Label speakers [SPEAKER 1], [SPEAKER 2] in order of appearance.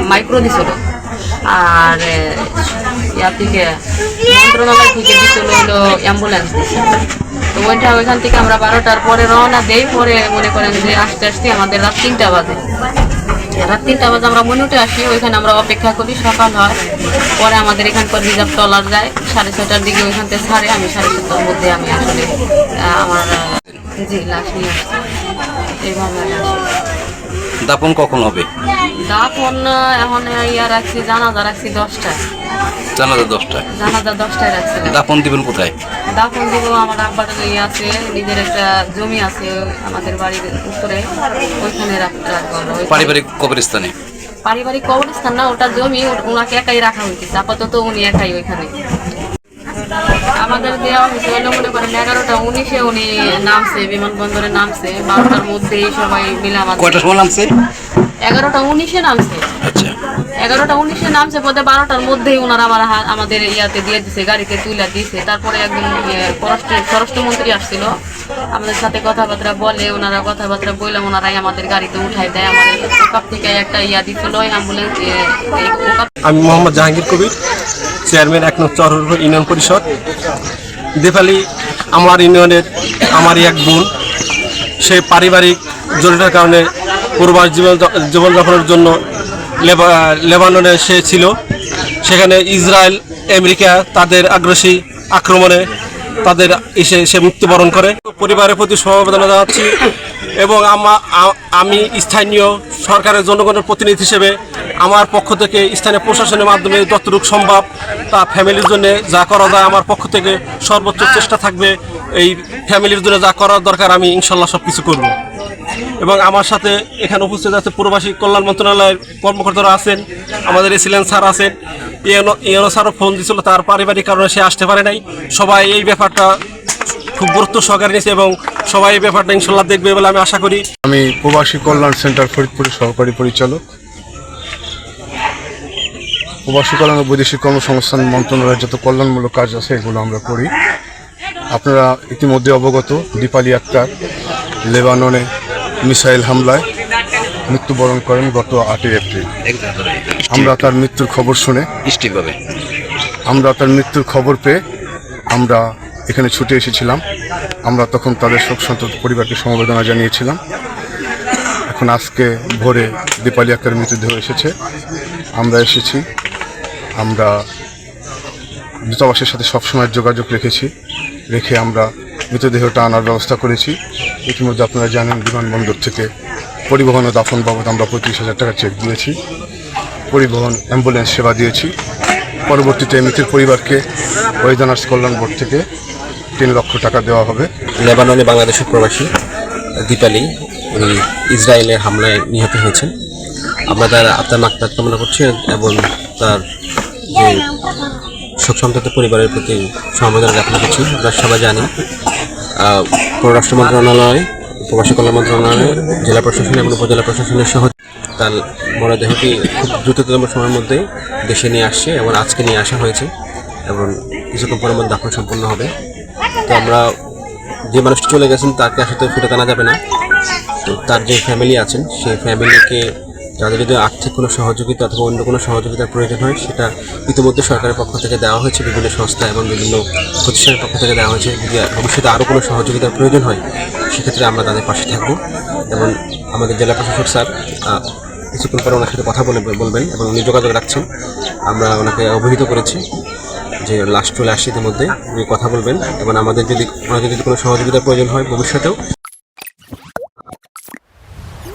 [SPEAKER 1] Micro দিছিল আর ইয়া থেকে মন্ত্রণালয় থেকে দিছিল হলো অ্যাম্বুলেন্স দিছে। তো ওইখান থেকে আমরা 12টার পরে রওনা দেই। পরে মনে করেন যে আসতে আসতে আমাদের রাত 3টা বাজে। রাত 3টা বাজে আমরা মনুটে আসি, ওইখানে আমরা অপেক্ষা করি, সকাল হয়। পরে আমাদের এখানকার রিজার্ভ ট্রলার যায় 6:30টার দিকে, ওইখান থেকে ছাড়ে। আমি 7:30টার মধ্যে আমি আসলে আমার লাশ নিয়ে আসছি। এইভাবে আমি আসি।
[SPEAKER 2] দাফন কখন হবে?
[SPEAKER 1] দাফন এখন ইয়া রাখছি, জানাজা রাখছি 10টায়।
[SPEAKER 2] জানাজা 10টায়?
[SPEAKER 1] জানাজা 10টায় রাখছি।
[SPEAKER 2] দাফন দিবেন কোথায়?
[SPEAKER 1] দাফন দিব আমার আব্বার ইয়ে আছে, নিজের একটা জমি আছে আমাদের বাড়ির উত্তরে, ওইখানে রাখবো।
[SPEAKER 2] পারিবারিক কবরস্থানে?
[SPEAKER 1] পারিবারিক কবরস্থান না, ওটা জমি, ওনাকে একাই রাখা হয়েছে আপাতত। উনি একাই ওইখানে। আমাদের দেওয়া হয়েছে হলো মনে করেন 11টা 19-এ উনি নামছে, বিমানবন্দরে নামছে। 12টার মধ্যেই সবাই মিলে আমাদের।
[SPEAKER 2] কয়টার সময় নামছে?
[SPEAKER 1] 11টা 19-এ নামছে।
[SPEAKER 2] আচ্ছা,
[SPEAKER 1] 11টা 19-এ নামছে। পরে 12টার মধ্যেই ওনারা আমাদের ইয়াতে দিয়ে দিছে, গাড়িতে তুলে দিয়েছে। তারপরে একজন স্বরাষ্ট্রমন্ত্রী আসছিল, আমাদের সাথে কথাবার্তা বলে। ওনারা কথাবার্তা বললে ওনারাই আমাদের গাড়িতে উঠাই দেয়। আমাদের ওকাপ থেকে একটা ইয়া দিছিল অ্যাম্বুলেন্স।
[SPEAKER 3] আমি মোহাম্মদ জাহাঙ্গীর কবির, চেয়ারম্যান 1 নং চর ইউনিয়ন পরিষদ। দেপালি আমার ইউনিয়নের আমারই এক বোন। সে পারিবারিক জটিলতার কারণে প্রবাস জীবনযাপনের জন্য লেবাননে সে ছিল। সেখানে ইসরায়েল আমেরিকা তাদের আগ্রাসী আক্রমণে তাদের এসে সে মৃত্যুবরণ করে। পরিবারের প্রতি সমবেদনা জানাচ্ছি এবং আমি স্থানীয় সরকারের জনগণের প্রতিনিধি হিসেবে আমার পক্ষ থেকে স্থানীয় প্রশাসনের মাধ্যমে যতটুকু সম্ভব তা ফ্যামিলির জন্য যা করা যায় আমার পক্ষ থেকে সর্বোচ্চ চেষ্টা থাকবে। এই ফ্যামিলির জন্য যা করার দরকার আমি ইনশাল্লাহ সব কিছু করব। এবং আমার সাথে এখানে উপস্থিত আছে প্রবাসী কল্যাণ মন্ত্রণালয়ের কর্মকর্তারা আছেন, আমাদের এসিলেন্স স্যার আছেন, ইএনও স্যারও ফোন দিয়েছিল, তার পারিবারিক কারণে সে আসতে পারে নাই। সবাই এই ব্যাপারটা খুব গুরুত্ব সহকারে নিয়েছে এবং সবাই এই ব্যাপারটা ইনশাল্লাহ দেখবে বলে আমি আশা করি।
[SPEAKER 4] আমি প্রবাসী কল্যাণ সেন্টার ফরিদপুরের সহকারী পরিচালক। প্রবাসী কল্যাণ ও বৈদেশিক কর্মসংস্থান মন্ত্রণালয়ের যত কল্যাণমূলক কাজ আছে এগুলো আমরা করি। আপনারা ইতিমধ্যে অবগত, দীপালি আক্তার লেবাননে মিসাইল হামলায় মৃত্যুবরণ করেন গত 8 এপ্রিল। আমরা তার মৃত্যুর খবর শুনে মৃত্যুর খবর পেয়ে আমরা এখানে ছুটে এসেছিলাম। আমরা তখন তাদের শোকসন্তপ্ত পরিবারকে সমবেদনা জানিয়েছিলাম। এখন আজকে ভোরে দীপালি আক্তারের মৃতদেহ এসেছে। আমরা এসেছি, আমরা দূতাবাসের সাথে সবসময় যোগাযোগ রেখে আমরা মৃতদেহটা আনার ব্যবস্থা করেছি। ইতিমধ্যে আপনারা জানেন বিমানবন্দর থেকে পরিবহন ও দাফন বাবদ আমরা 35,000 টাকা চেক দিয়েছি, পরিবহন অ্যাম্বুলেন্স সেবা দিয়েছি। পরবর্তীতে মৃতের পরিবারকে ওয়েদানার্স কল্যাণ বোর্ড থেকে 3 লক্ষ টাকা দেওয়া হবে।
[SPEAKER 2] লেবাননে বাংলাদেশের প্রবাসী দীপালি উনি ইসরায়েলের হামলায় নিহত হয়েছেন। আমরা তার আত্মার মাগফিরাত কামনা করছি এবং তার যে শোকসন্তপ্ত পরিবারের প্রতি সমবেদনা জ্ঞাপন করছি। আমরা সবাই জানি পররাষ্ট্র মন্ত্রণালয়, প্রবাসী কল্যাণ মন্ত্রণালয়, জেলা প্রশাসন এবং উপজেলা প্রশাসনের সহ তার মরদেহটি খুব দ্রুততম সময়ের মধ্যে দেশে নিয়ে আসছে এবং আজকে নিয়ে আসা হয়েছে এবং কিছুক্ষণ পরের মধ্যে দাফন সম্পন্ন হবে। তো আমরা যে মানুষটি চলে গেছেন তাকে আসলে ফিরে আনা যাবে না। তো তার যে ফ্যামিলি আছেন সেই ফ্যামিলিকে তাদের যদি আর্থিক কোনো সহযোগিতা অথবা অন্য কোনো সহযোগিতার প্রয়োজন হয় সেটা ইতিমধ্যে সরকারের পক্ষ থেকে দেওয়া হয়েছে, বিভিন্ন সংস্থা এবং বিভিন্ন প্রতিষ্ঠানের পক্ষ থেকে দেওয়া হয়েছে। যদি ভবিষ্যতে আরও কোনো সহযোগিতার প্রয়োজন হয় সেক্ষেত্রে আমরা তাদের পাশে থাকবো এবং আমাদের জেলা প্রশাসক স্যার কিছুক্ষণ পরে ওনার সাথে কথা বলবেন এবং উনি যোগাযোগ রাখছেন। আমরা ওনাকে অবহিত করেছি যে লাস্ট চলে আসছে ইতিমধ্যে, উনি কথা বলবেন এবং ওনাদের যদি কোনো সহযোগিতার প্রয়োজন হয় ভবিষ্যতেও